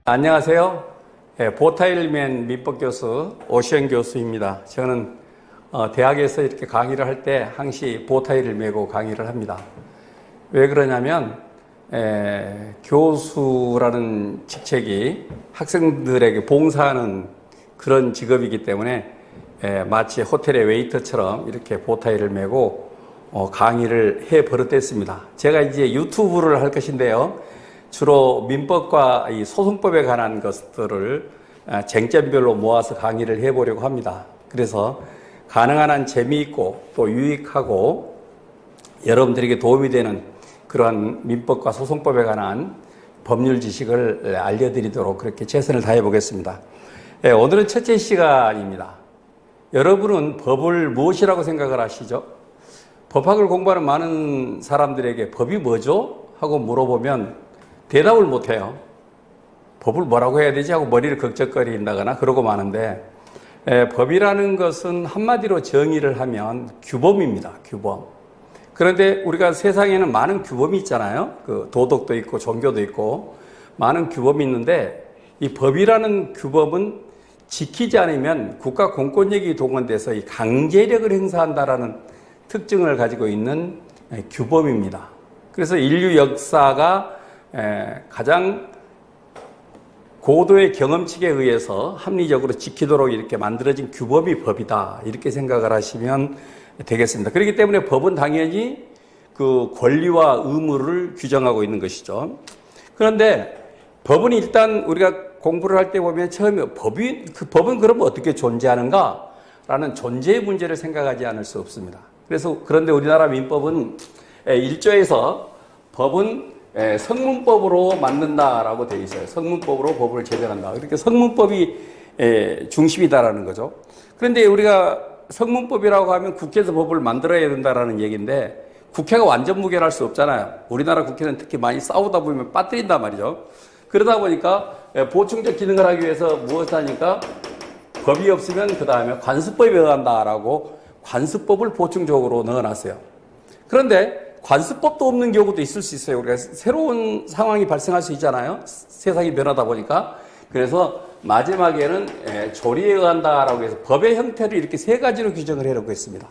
안녕하세요. 보타일맨 민법교수 오시영 교수입니다. 저는 대학에서 이렇게 강의를 할 때 항시 보타일을 메고 강의를 합니다. 왜 그러냐면 교수라는 직책이 학생들에게 봉사하는 그런 직업이기 때문에 마치 호텔의 웨이터처럼 이렇게 보타일을 메고 강의를 해 버릇됐습니다. 제가 이제 유튜브를 할 것인데요. 주로 민법과 이 소송법에 관한 것들을 쟁점별로 모아서 강의를 해보려고 합니다. 그래서 가능한 한 재미있고 또 유익하고 여러분들에게 도움이 되는 그런 민법과 소송법에 관한 법률 지식을 알려드리도록 그렇게 최선을 다해 보겠습니다. 오늘은 첫째 시간입니다. 여러분은 법을 무엇이라고 생각을 하시죠? 법학을 공부하는 많은 사람들에게 법이 뭐죠? 하고 물어보면 대답을 못해요. 법을 뭐라고 해야 되지? 하고 머리를 걱적거린다거나 그러고 마는데 법이라는 것은 한마디로 정의를 하면 규범입니다. 규범. 그런데 우리가 세상에는 많은 규범이 있잖아요. 그 도덕도 있고 종교도 있고 많은 규범이 있는데 이 법이라는 규범은 지키지 않으면 국가 공권력이 동원돼서 이 강제력을 행사한다라는 특징을 가지고 있는 규범입니다. 그래서 인류 역사가 가장 고도의 경험칙에 의해서 합리적으로 지키도록 이렇게 만들어진 규범이 법이다. 이렇게 생각을 하시면 되겠습니다. 그렇기 때문에 법은 당연히 그 권리와 의무를 규정하고 있는 것이죠. 그런데 법은 일단 우리가 공부를 할 때 보면 처음에 법은 그러면 어떻게 존재하는가? 라는 존재의 문제를 생각하지 않을 수 없습니다. 그런데 우리나라 민법은 1조에서 법은 성문법으로 만든다라고 되어 있어요. 성문법으로 법을 제정한다. 그렇게 성문법이 중심이다라는 거죠. 그런데 우리가 성문법이라고 하면 국회에서 법을 만들어야 된다라는 얘기인데 국회가 완전 무결할 수 없잖아요. 우리나라 국회는 특히 많이 싸우다 보면 빠뜨린단 말이죠. 그러다 보니까 보충적 기능을 하기 위해서 무엇을 하니까 법이 없으면 그 다음에 관습법에 의한다라고 관습법을 보충적으로 넣어놨어요. 그런데 관습법도 없는 경우도 있을 수 있어요. 우리가 새로운 상황이 발생할 수 있잖아요. 세상이 변하다 보니까. 그래서 마지막에는 조리에 의한다라고 해서 법의 형태를 이렇게 세 가지로 규정을 해놓고 있습니다.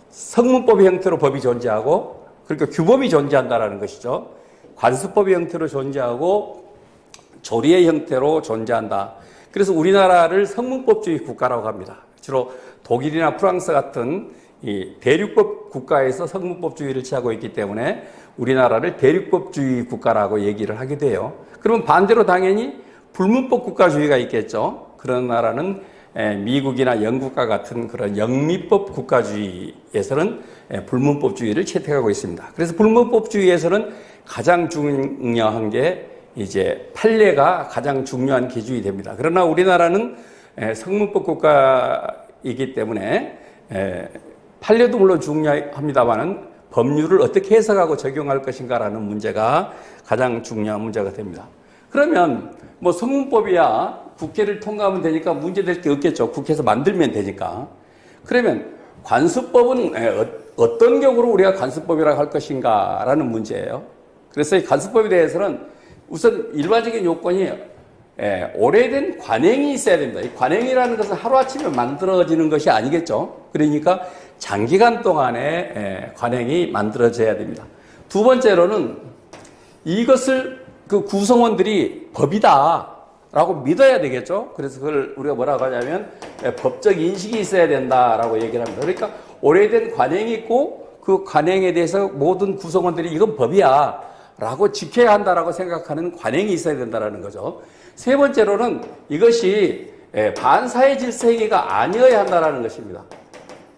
성문법의 형태로 법이 존재하고, 그러니까 규범이 존재한다라는 것이죠. 관습법의 형태로 존재하고, 조리의 형태로 존재한다. 그래서 우리나라를 성문법주의 국가라고 합니다. 주로 독일이나 프랑스 같은 이 대륙법 국가에서 성문법주의를 취하고 있기 때문에 우리나라를 대륙법주의 국가라고 얘기를 하게 돼요. 그러면 반대로 당연히 불문법 국가주의가 있겠죠. 그런 나라는 미국이나 영국과 같은 그런 영미법 국가주의에서는 불문법주의를 채택하고 있습니다. 그래서 불문법주의에서는 가장 중요한 게 이제 판례가 가장 중요한 기준이 됩니다. 그러나 우리나라는 성문법 국가이기 때문에 판례도 물론 중요합니다만은 법률을 어떻게 해석하고 적용할 것인가라는 문제가 가장 중요한 문제가 됩니다. 그러면 뭐 성문법이야 국회를 통과하면 되니까 문제될 게 없겠죠. 국회에서 만들면 되니까. 그러면 관습법은 어떤 경우로 우리가 관습법이라고 할 것인가라는 문제예요. 그래서 이 관습법에 대해서는 우선 일반적인 요건이 오래된 관행이 있어야 됩니다. 이 관행이라는 것은 하루아침에 만들어지는 것이 아니겠죠. 그러니까 장기간 동안에 관행이 만들어져야 됩니다. 두 번째로는 이것을 그 구성원들이 법이다라고 믿어야 되겠죠. 그래서 그걸 우리가 뭐라고 하냐면 법적 인식이 있어야 된다라고 얘기를 합니다. 그러니까 오래된 관행이 있고 그 관행에 대해서 모든 구성원들이 이건 법이야 라고 지켜야 한다라고 생각하는 관행이 있어야 된다라는 거죠. 세 번째로는 이것이 반사회 질서 행위가 아니어야 한다라는 것입니다.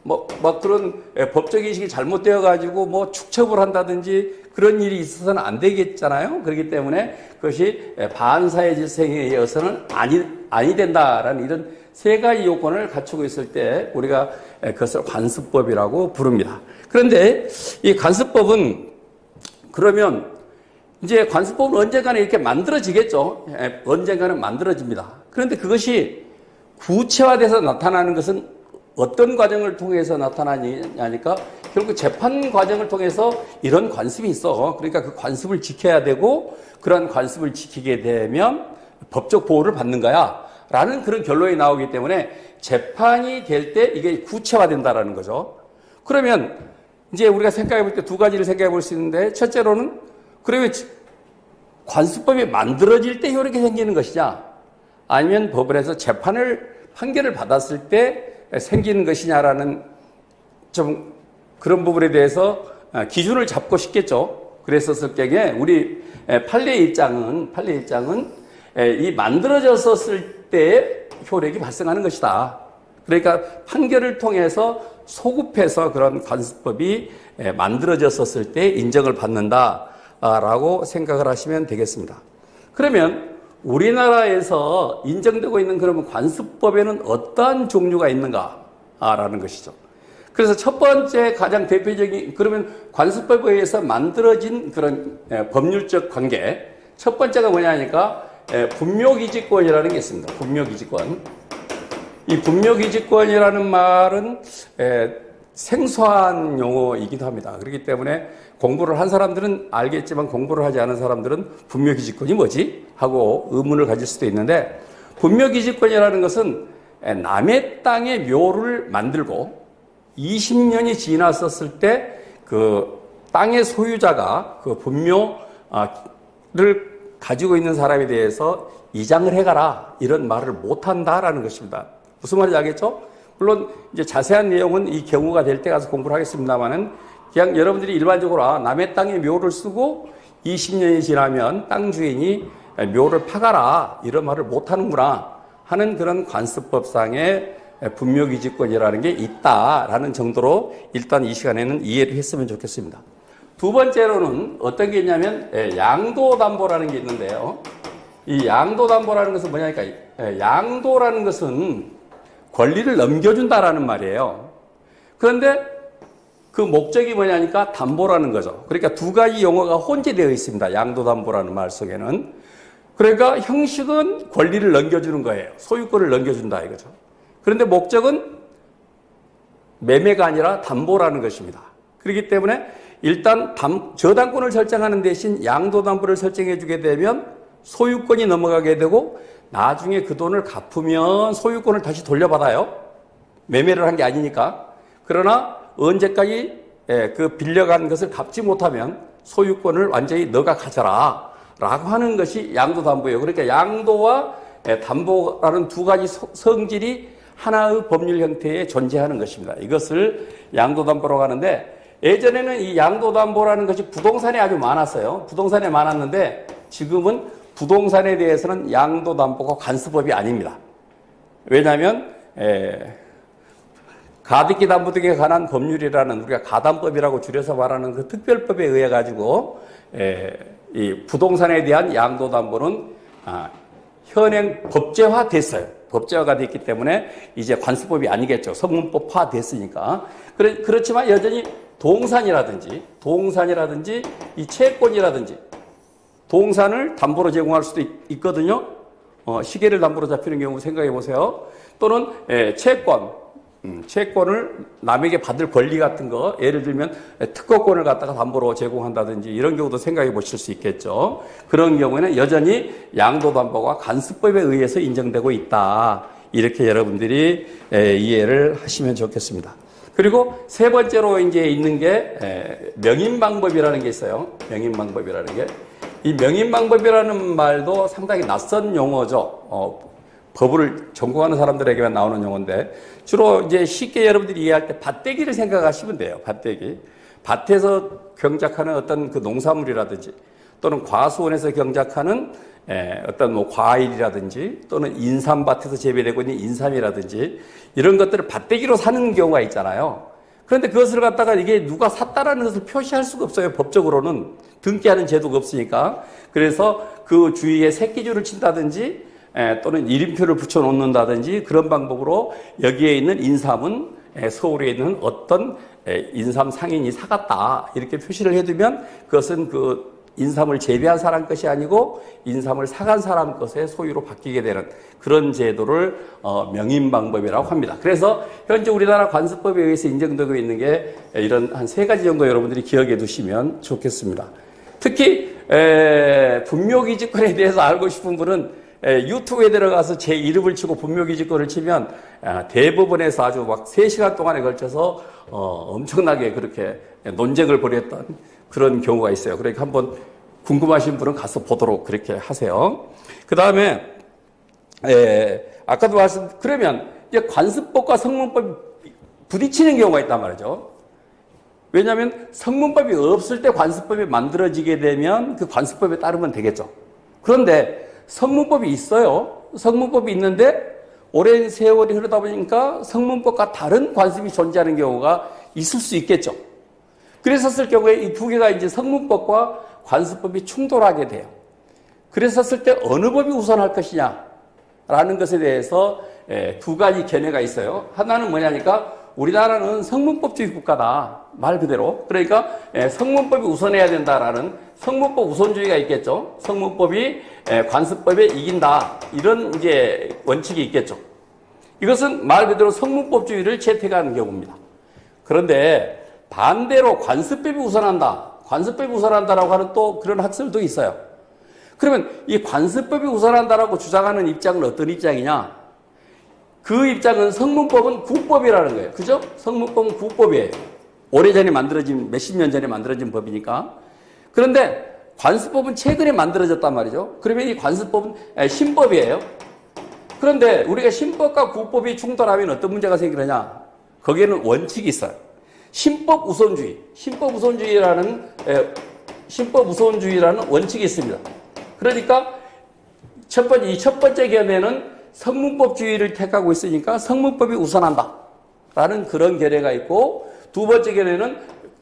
막 그런 법적 인식이 잘못되어 가지고 축첩을 한다든지 그런 일이 있어서는 안 되겠잖아요. 그렇기 때문에 그것이 반사회 질서 행위에 의해서는 아니 된다라는 이런 세 가지 요건을 갖추고 있을 때 우리가 그것을 관습법이라고 부릅니다. 그런데 이 관습법은 그러면 이제 관습법은 언젠가는 이렇게 만들어지겠죠. 언젠가는 만들어집니다. 그런데 그것이 구체화돼서 나타나는 것은 어떤 과정을 통해서 나타나냐니까 결국 재판 과정을 통해서 이런 관습이 있어. 그러니까 그 관습을 지켜야 되고 그런 관습을 지키게 되면 법적 보호를 받는 거야 라는 그런 결론이 나오기 때문에 재판이 될 때 이게 구체화된다라는 거죠. 그러면 이제 우리가 생각해 볼 때 두 가지를 생각해 볼 수 있는데, 첫째로는 그러면 관습법이 만들어질 때 효력이 생기는 것이냐, 아니면 법원에서 판결을 받았을 때 생기는 것이냐라는 좀 그런 부분에 대해서 기준을 잡고 싶겠죠. 그랬었을 경우에 우리 판례의 입장은 이 만들어졌을 때 효력이 발생하는 것이다. 그러니까 판결을 통해서 소급해서 그런 관습법이 만들어졌을 때 인정을 받는다라고 생각을 하시면 되겠습니다. 그러면 우리나라에서 인정되고 있는 그러면 관습법에는 어떠한 종류가 있는가라는 것이죠. 그래서 첫 번째 가장 대표적인, 그러면 관습법에 의해서 만들어진 그런 법률적 관계, 첫 번째가 뭐냐니까 분묘기지권이라는 게 있습니다. 분묘기지권. 이 분묘기지권이라는 말은 생소한 용어이기도 합니다. 그렇기 때문에 공부를 한 사람들은 알겠지만 공부를 하지 않은 사람들은 분묘기지권이 뭐지? 하고 의문을 가질 수도 있는데, 분묘기지권이라는 것은 남의 땅에 묘를 만들고 20년이 지났었을 때 그 땅의 소유자가 그 분묘를 가지고 있는 사람에 대해서 이장을 해가라 이런 말을 못한다라는 것입니다. 무슨 말인지 알겠죠? 물론 이제 자세한 내용은 이 경우가 될 때 가서 공부를 하겠습니다만은, 그냥 여러분들이 일반적으로 남의 땅에 묘를 쓰고 20년이 지나면 땅 주인이 묘를 파가라 이런 말을 못하는구나 하는 그런 관습법상의 분묘기지권이라는 게 있다라는 정도로 일단 이 시간에는 이해를 했으면 좋겠습니다. 두 번째로는 어떤 게 있냐면 양도담보라는 게 있는데요. 이 양도담보라는 것은 뭐냐니까, 양도라는 것은 권리를 넘겨준다라는 말이에요. 그런데 그 목적이 뭐냐니까 담보라는 거죠. 그러니까 두 가지 용어가 혼재되어 있습니다. 양도담보라는 말 속에는. 그러니까 형식은 권리를 넘겨주는 거예요. 소유권을 넘겨준다 이거죠. 그런데 목적은 매매가 아니라 담보라는 것입니다. 그렇기 때문에 일단 저당권을 설정하는 대신 양도담보를 설정해 주게 되면 소유권이 넘어가게 되고, 나중에 그 돈을 갚으면 소유권을 다시 돌려받아요. 매매를 한 게 아니니까. 그러나 언제까지 그 빌려간 것을 갚지 못하면 소유권을 완전히 너가 가져라 라고 하는 것이 양도담보예요. 그러니까 양도와 담보라는 두 가지 성질이 하나의 법률 형태에 존재하는 것입니다. 이것을 양도담보라고 하는데, 예전에는 이 양도담보라는 것이 부동산에 아주 많았어요. 부동산에 많았는데 지금은 부동산에 대해서는 양도담보가 관습법이 아닙니다. 왜냐하면 가등기 담보 등에 관한 법률이라는, 우리가 가담법이라고 줄여서 말하는 그 특별법에 의해 가지고 이 부동산에 대한 양도담보는 현행 법제화됐어요. 법제화가 됐기 때문에 이제 관습법이 아니겠죠. 성문법화 됐으니까. 그렇지만 여전히 동산이라든지 이 채권이라든지 동산을 담보로 제공할 수도 있거든요. 시계를 담보로 잡히는 경우 생각해 보세요. 또는 채권을 남에게 받을 권리 같은 거, 예를 들면 특허권을 갖다가 담보로 제공한다든지 이런 경우도 생각해 보실 수 있겠죠. 그런 경우에는 여전히 양도담보가 관습법에 의해서 인정되고 있다. 이렇게 여러분들이 이해를 하시면 좋겠습니다. 그리고 세 번째로 이제 있는 게 명인방법이라는 게 있어요. 명인방법이라는 게. 이 명인방법이라는 말도 상당히 낯선 용어죠. 법을 전공하는 사람들에게만 나오는 용어인데, 주로 이제 쉽게 여러분들이 이해할 때 밭대기를 생각하시면 돼요. 밭대기. 밭에서 경작하는 어떤 그 농산물이라든지, 또는 과수원에서 경작하는 어떤 뭐 과일이라든지, 또는 인삼밭에서 재배되고 있는 인삼이라든지, 이런 것들을 밭대기로 사는 경우가 있잖아요. 그런데 그것을 갖다가 이게 누가 샀다라는 것을 표시할 수가 없어요. 법적으로는 등기하는 제도가 없으니까. 그래서 그 주위에 새끼줄을 친다든지, 또는 이름표를 붙여놓는다든지 그런 방법으로 여기에 있는 인삼은 서울에 있는 어떤 인삼 상인이 사갔다 이렇게 표시를 해두면 그것은 그 인삼을 재배한 사람 것이 아니고 인삼을 사간 사람 것의 소유로 바뀌게 되는 그런 제도를 명인방법이라고 합니다. 그래서 현재 우리나라 관습법에 의해서 인정되고 있는 게 이런 한 세 가지 정도 여러분들이 기억해 두시면 좋겠습니다. 특히 분묘기지권에 대해서 알고 싶은 분은 유튜브에 들어가서 제 이름을 치고 분묘기지권을 치면 대법원에서 아주 막 3시간 동안에 걸쳐서 엄청나게 그렇게 논쟁을 벌였던 그런 경우가 있어요. 그러니까 한번 궁금하신 분은 가서 보도록 그렇게 하세요. 그 다음에 아까도 그러면 이제 관습법과 성문법이 부딪히는 경우가 있단 말이죠. 왜냐하면 성문법이 없을 때 관습법이 만들어지게 되면 그 관습법에 따르면 되겠죠. 그런데 성문법이 있어요. 성문법이 있는데 오랜 세월이 흐르다 보니까 성문법과 다른 관습이 존재하는 경우가 있을 수 있겠죠. 그랬었을 경우에 이 두 개가 이제 성문법과 관습법이 충돌하게 돼요. 그랬었을 때 어느 법이 우선할 것이냐라는 것에 대해서 두 가지 견해가 있어요. 하나는 뭐냐니까 우리나라는 성문법주의 국가다. 말 그대로. 그러니까 성문법이 우선해야 된다라는 성문법 우선주의가 있겠죠. 성문법이 관습법에 이긴다. 이런 이제 원칙이 있겠죠. 이것은 말 그대로 성문법주의를 채택하는 경우입니다. 그런데 반대로 관습법이 우선한다. 관습법이 우선한다라고 하는 또 그런 학설도 있어요. 그러면 이 관습법이 우선한다라고 주장하는 입장은 어떤 입장이냐? 그 입장은 성문법은 국법이라는 거예요. 그죠? 성문법은 국법이에요. 오래전에 만들어진, 몇십 년 전에 만들어진 법이니까. 그런데 관습법은 최근에 만들어졌단 말이죠. 그러면 이 관습법은 신법이에요. 그런데 우리가 신법과 국법이 충돌하면 어떤 문제가 생기느냐? 거기에는 원칙이 있어요. 신법 우선주의. 신법 우선주의라는 원칙이 있습니다. 그러니까 첫 번째 견해는 성문법주의를 택하고 있으니까 성문법이 우선한다. 라는 그런 견해가 있고, 두 번째 견해는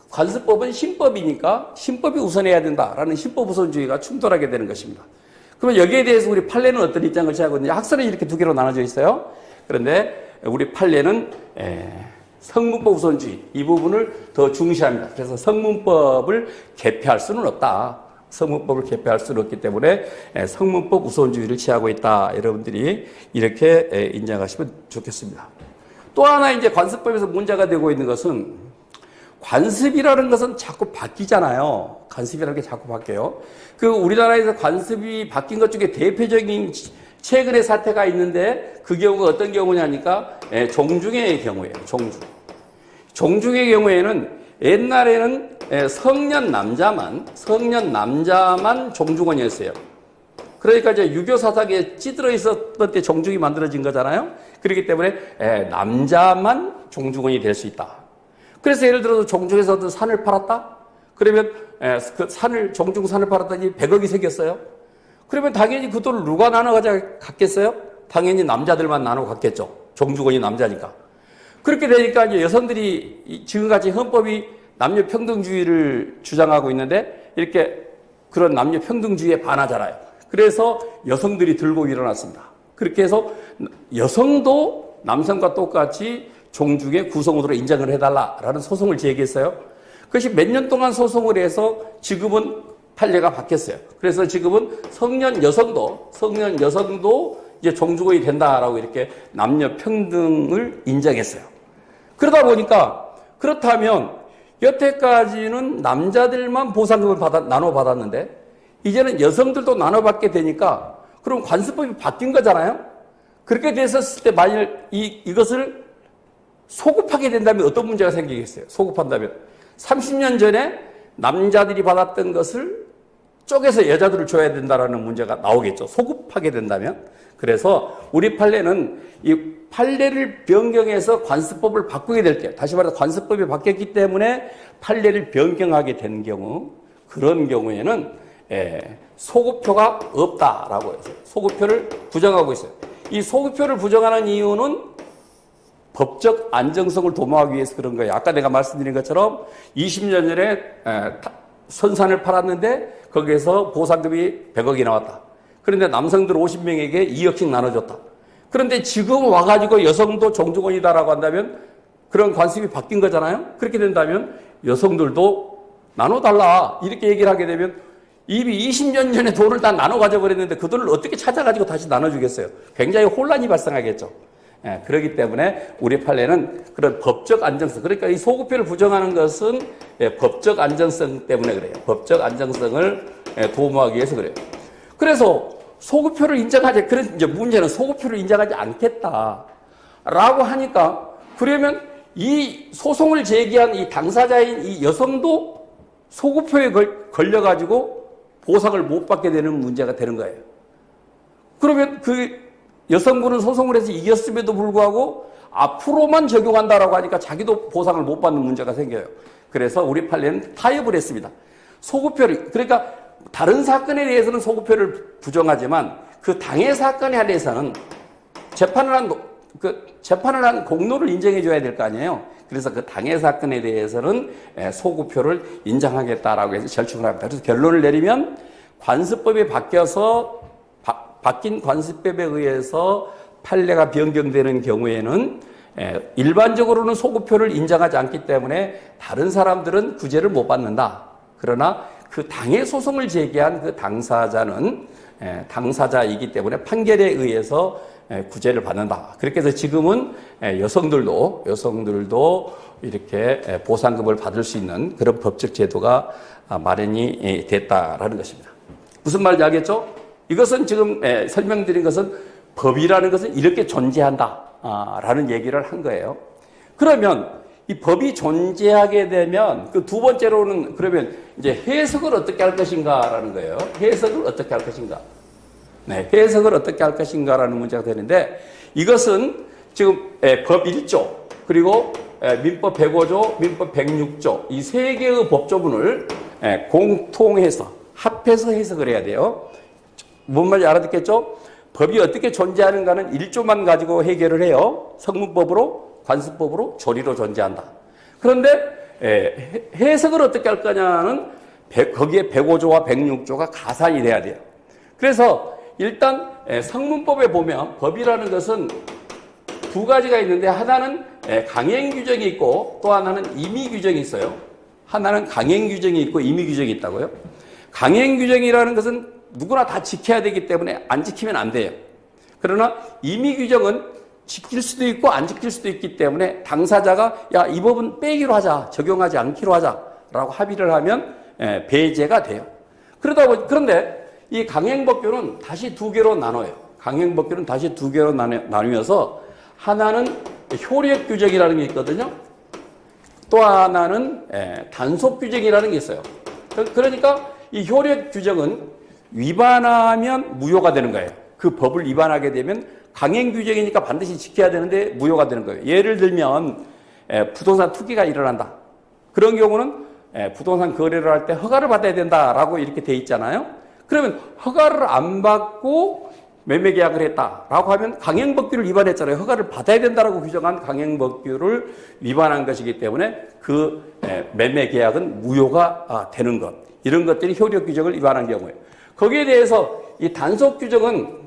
관습법은 신법이니까 신법이 우선해야 된다라는 신법 우선주의가 충돌하게 되는 것입니다. 그러면 여기에 대해서 우리 판례는 어떤 입장을 취하고 있느냐? 학설은 이렇게 두 개로 나눠져 있어요. 그런데 우리 판례는 성문법 우선주의 이 부분을 더 중시합니다. 그래서 성문법을 개폐할 수는 없다. 성문법을 개폐할 수는 없기 때문에 성문법 우선주의를 취하고 있다. 여러분들이 이렇게 인정하시면 좋겠습니다. 또 하나 이제 관습법에서 문제가 되고 있는 것은 관습이라는 것은 자꾸 바뀌잖아요. 관습이라는 게 자꾸 바뀌어요. 그 우리나라에서 관습이 바뀐 것 중에 대표적인 최근의 사태가 있는데 그 경우가 어떤 경우냐니까 종중의 경우예요. 종중의 경우에는 옛날에는 성년 남자만 종중원이었어요. 그러니까 이제 유교 사상에 찌들어 있었던 때 종중이 만들어진 거잖아요. 그렇기 때문에 남자만 종중원이 될 수 있다. 그래서 예를 들어서 종중에서 어떤 산을 팔았다? 그러면 그 종중산을 팔았더니 100억이 생겼어요. 그러면 당연히 그 돈을 누가 나눠 갖겠어요? 당연히 남자들만 나눠 갖겠죠. 종중원이 남자니까. 그렇게 되니까 이제 여성들이 지금까지 헌법이 남녀 평등주의를 주장하고 있는데 이렇게 그런 남녀 평등주의에 반하잖아요. 그래서 여성들이 들고 일어났습니다. 그렇게 해서 여성도 남성과 똑같이 종중의 구성원으로 인정을 해달라라는 소송을 제기했어요. 그것이 몇 년 동안 소송을 해서 지금은 판례가 바뀌었어요. 그래서 지금은 성년 여성도 이제 종중원이 된다라고 이렇게 남녀 평등을 인정했어요. 그러다 보니까 그렇다면 여태까지는 남자들만 보상금을 나눠 받았는데 이제는 여성들도 나눠받게 되니까 그럼 관습법이 바뀐 거잖아요. 그렇게 됐었을 때 만일 이것을 소급하게 된다면 어떤 문제가 생기겠어요? 소급한다면 30년 전에 남자들이 받았던 것을 쪼개서 여자들을 줘야 된다라는 문제가 나오겠죠. 소급하게 된다면. 그래서 우리 판례는 이 판례를 변경해서 관습법을 바꾸게 될 때, 다시 말해서 관습법이 바뀌었기 때문에 판례를 변경하게 된 경우, 그런 경우에는 소급표가 없다라고 해서 소급표를 부정하고 있어요. 이 소급표를 부정하는 이유는 법적 안정성을 도모하기 위해서 그런 거예요. 아까 내가 말씀드린 것처럼 20년 전에 선산을 팔았는데 거기에서 보상금이 100억이 나왔다. 그런데 남성들 50명에게 2억씩 나눠줬다. 그런데 지금 와가지고 여성도 종중원이다라고 한다면 그런 관습이 바뀐 거잖아요. 그렇게 된다면 여성들도 나눠달라 이렇게 얘기를 하게 되면 이미 20년 전에 돈을 다 나눠 가져버렸는데 그 돈을 어떻게 찾아가지고 다시 나눠주겠어요. 굉장히 혼란이 발생하겠죠. 그렇기 때문에 우리 판례는 그런 법적 안정성, 그러니까 이 소급표를 부정하는 것은 법적 안정성 때문에 그래요. 법적 안정성을 도모하기 위해서 그래요. 그래서 소급표를 인정하지. 그런 이제 문제는 소급표를 인정하지 않겠다라고 하니까 그러면 이 소송을 제기한 이 당사자인 이 여성도 소급표에 걸려가지고 보상을 못 받게 되는 문제가 되는 거예요. 그러면 그 여성분은 소송을 해서 이겼음에도 불구하고 앞으로만 적용한다라고 하니까 자기도 보상을 못 받는 문제가 생겨요. 그래서 우리 판례는 타협을 했습니다. 소급표를, 그러니까 다른 사건에 대해서는 소급표를 부정하지만 그 당해 사건에 대해서는 재판을 한 공로를 인정해 줘야 될 거 아니에요. 그래서 그 당해 사건에 대해서는 소급표를 인정하겠다라고 해서 절충을 합니다. 그래서 결론을 내리면 관습법이 바뀌어서 바뀐 관습법에 의해서 판례가 변경되는 경우에는 일반적으로는 소급표를 인정하지 않기 때문에 다른 사람들은 구제를 못 받는다. 그러나 그 당해 소송을 제기한 그 당사자는 당사자이기 때문에 판결에 의해서 구제를 받는다. 그렇게 해서 지금은 여성들도 이렇게 보상금을 받을 수 있는 그런 법적 제도가 마련이 됐다라는 것입니다. 무슨 말인지 알겠죠? 이것은 지금 설명드린 것은 법이라는 것은 이렇게 존재한다라는 얘기를 한 거예요. 그러면 이 법이 존재하게 되면 그 두 번째로는 그러면 이제 해석을 어떻게 할 것인가라는 거예요. 해석을 어떻게 할 것인가. 네, 해석을 어떻게 할 것인가라는 문제가 되는데 이것은 지금 법 1조 그리고 민법 105조, 민법 106조 이 세 개의 법조문을 공통해서 합해서 해석을 해야 돼요. 뭔 말인지 알아듣겠죠? 법이 어떻게 존재하는가는 1조만 가지고 해결을 해요. 성문법으로, 관습법으로, 조리로 존재한다. 그런데 해석을 어떻게 할 거냐는 거기에 105조와 106조가 가산이 돼야 돼요. 그래서 일단 성문법에 보면 법이라는 것은 두 가지가 있는데 하나는 강행 규정이 있고 또 하나는 임의 규정이 있어요. 하나는 강행 규정이 있고 임의 규정이 있다고요. 강행 규정이라는 것은 누구나 다 지켜야 되기 때문에 안 지키면 안 돼요. 그러나 임의 규정은 지킬 수도 있고 안 지킬 수도 있기 때문에 당사자가 야, 이 법은 빼기로 하자, 적용하지 않기로 하자라고 합의를 하면 배제가 돼요. 그런데 이 강행법규는 다시 두 개로 나눠요. 강행법규는 다시 두 개로 나누어서 하나는 효력 규정이라는 게 있거든요. 또 하나는 단속 규정이라는 게 있어요. 그러니까 이 효력 규정은 위반하면 무효가 되는 거예요. 그 법을 위반하게 되면 강행 규정이니까 반드시 지켜야 되는데 무효가 되는 거예요. 예를 들면 부동산 투기가 일어난다. 그런 경우는 부동산 거래를 할 때 허가를 받아야 된다라고 이렇게 돼 있잖아요. 그러면 허가를 안 받고 매매 계약을 했다라고 하면 강행법규를 위반했잖아요. 허가를 받아야 된다라고 규정한 강행법규를 위반한 것이기 때문에 그 매매 계약은 무효가 되는 것. 이런 것들이 효력 규정을 위반한 경우예요. 거기에 대해서 이 단속 규정은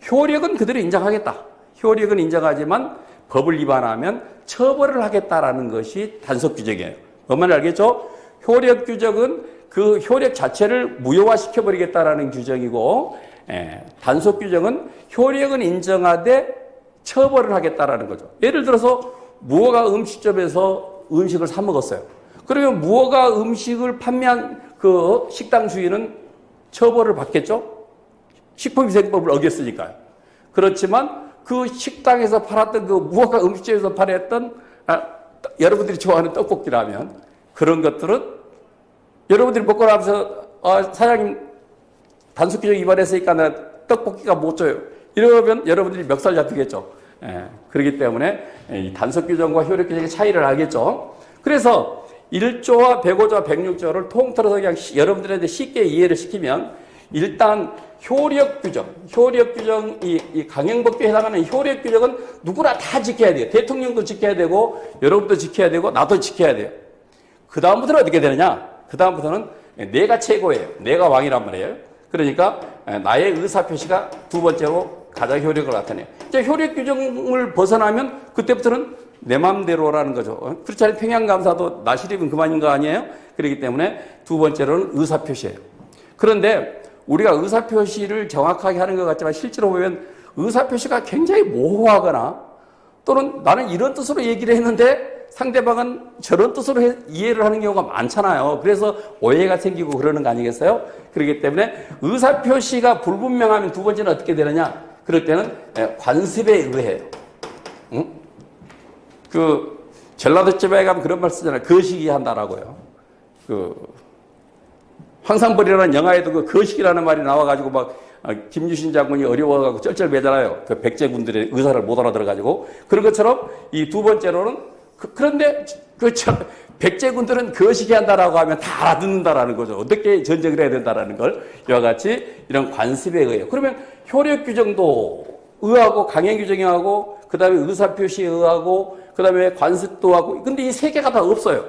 효력은 그대로 인정하겠다. 효력은 인정하지만 법을 위반하면 처벌을 하겠다라는 것이 단속 규정이에요. 뭔 말인지 알겠죠? 효력 규정은 그 효력 자체를 무효화시켜버리겠다라는 규정이고 단속 규정은 효력은 인정하되 처벌을 하겠다라는 거죠. 예를 들어서 무허가 음식점에서 음식을 사 먹었어요. 그러면 무허가 음식을 판매한 그 식당 주인은 처벌을 받겠죠? 식품위생법을 어겼으니까요. 그렇지만 그 식당에서 팔았던 그 무허가 음식점에서 팔았던 여러분들이 좋아하는 떡볶이라면 그런 것들은 여러분들이 먹고 나서 사장님 단속 규정 위반했으니까 나 떡볶이가 못 줘요. 이러면 여러분들이 멱살 잡히겠죠. 그렇기 때문에 이 단속 규정과 효력 규정의 차이를 알겠죠. 그래서 1조와 105조와 106조를 통틀어서 그냥 여러분들한테 쉽게 이해를 시키면 일단 효력 규정, 이 강행법규에 해당하는 효력 규정은 누구나 다 지켜야 돼요. 대통령도 지켜야 되고 여러분도 지켜야 되고 나도 지켜야 돼요. 그 다음부터는 어떻게 되느냐? 그 다음부터는 내가 최고예요. 내가 왕이란 말이에요. 그러니까 나의 의사표시가 두 번째로 가장 효력을 나타내요. 이제 효력 규정을 벗어나면 그때부터는 내 맘대로라는 거죠. 그렇지 않아요? 평양감사도 나시리면 그만인 거 아니에요? 그렇기 때문에 두 번째로는 의사표시예요. 그런데 우리가 의사표시를 정확하게 하는 것 같지만 실제로 보면 의사표시가 굉장히 모호하거나 또는 나는 이런 뜻으로 얘기를 했는데 상대방은 저런 뜻으로 이해를 하는 경우가 많잖아요. 그래서 오해가 생기고 그러는 거 아니겠어요? 그렇기 때문에 의사표시가 불분명하면 두 번째는 어떻게 되느냐? 그럴 때는 관습에 의해요. 응? 그 전라도집에 가면 그런 말 쓰잖아요. 거시기 한다라고요. 황상벌이라는 영화에도 그 거시기라는 말이 나와가지고 막 김유신 장군이 어려워가지고 쩔쩔매잖아요. 그 백제군들의 의사를 못 알아들어가지고. 그런 것처럼 이 두 번째로는 그런데 백제군들은 거시기 한다라고 하면 다 알아듣는다라는 거죠. 어떻게 전쟁을 해야 된다라는 걸. 이와 같이 이런 관습에 의해요. 그러면 효력 규정도 의하고 강행 규정하고 그 다음에 의사표시에 의하고 그 다음에 관습도 하고 근데 이 세 개가 다 없어요.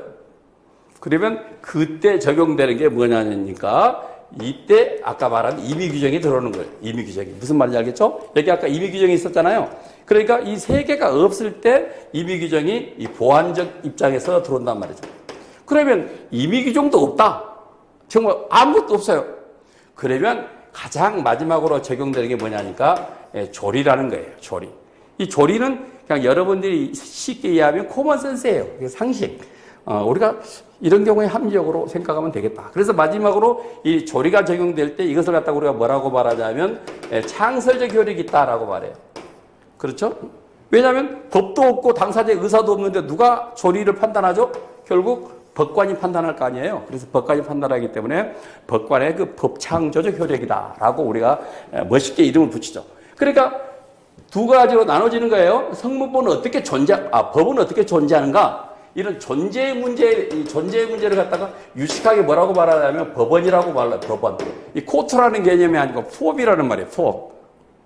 그러면 그때 적용되는 게 뭐냐니까 이때 아까 말한 임의 규정이 들어오는 거예요. 임의 규정이. 무슨 말인지 알겠죠? 여기 아까 임의 규정이 있었잖아요. 그러니까 이 세 개가 없을 때 임의 규정이 이 보완적 입장에서 들어온단 말이죠. 그러면 임의 규정도 없다. 정말 아무것도 없어요. 그러면 가장 마지막으로 적용되는 게 뭐냐니까 조리라는 거예요. 조리. 이 조리는 그냥 여러분들이 쉽게 이해하면 코먼센스예요. 상식. 우리가 이런 경우에 합리적으로 생각하면 되겠다. 그래서 마지막으로 이 조리가 적용될 때 이것을 갖다가 우리가 뭐라고 말하냐면 창설적 효력이 있다라고 말해요. 그렇죠? 왜냐하면 법도 없고 당사자의 의사도 없는데 누가 조리를 판단하죠? 결국 법관이 판단할 거 아니에요. 그래서 법관이 판단하기 때문에 법관의 그 법창조적 효력이다라고 우리가 멋있게 이름을 붙이죠. 그러니까 두 가지로 나눠지는 거예요. 성문법은 어떻게 법은 어떻게 존재하는가? 이런 존재의 문제를 갖다가 유식하게 뭐라고 말하냐면 법원이라고 말해요. 법원. 이 코트라는 개념이 아니고 포업이라는 말이에요. 포업.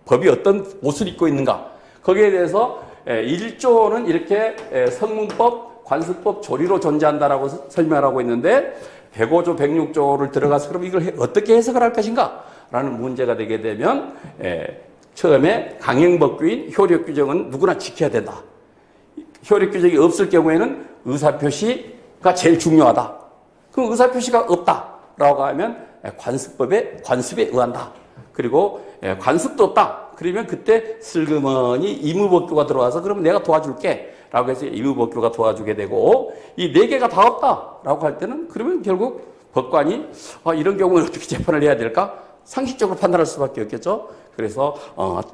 법이 어떤 옷을 입고 있는가. 거기에 대해서 1조는 이렇게 성문법, 관습법, 조리로 존재한다라고 설명을 하고 있는데 105조, 106조를 들어가서 그럼 이걸 어떻게 해석을 할 것인가? 라는 문제가 되게 되면 처음에 강행법규인 효력규정은 누구나 지켜야 된다. 효력규정이 없을 경우에는 의사표시가 제일 중요하다. 그럼 의사표시가 없다라고 하면 관습에 의한다. 그리고 관습도 없다. 그러면 그때 슬그머니 임의법규가 들어와서 그러면 내가 도와줄게 라고 해서 임의법규가 도와주게 되고 이 네 개가 다 없다라고 할 때는 그러면 결국 법관이 이런 경우는 어떻게 재판을 해야 될까? 상식적으로 판단할 수밖에 없겠죠. 그래서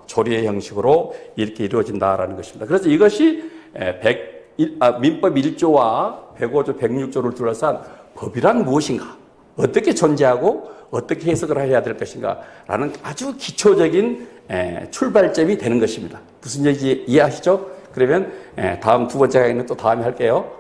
조리의 형식으로 이렇게 이루어진다라는 것입니다. 그래서 이것이 민법 1조와 105조, 106조를 둘러싼 법이란 무엇인가? 어떻게 존재하고 어떻게 해석을 해야 될 것인가? 라는 아주 기초적인 출발점이 되는 것입니다. 무슨 얘기인지 이해하시죠? 그러면 다음 두 번째 강의는 또 다음에 할게요.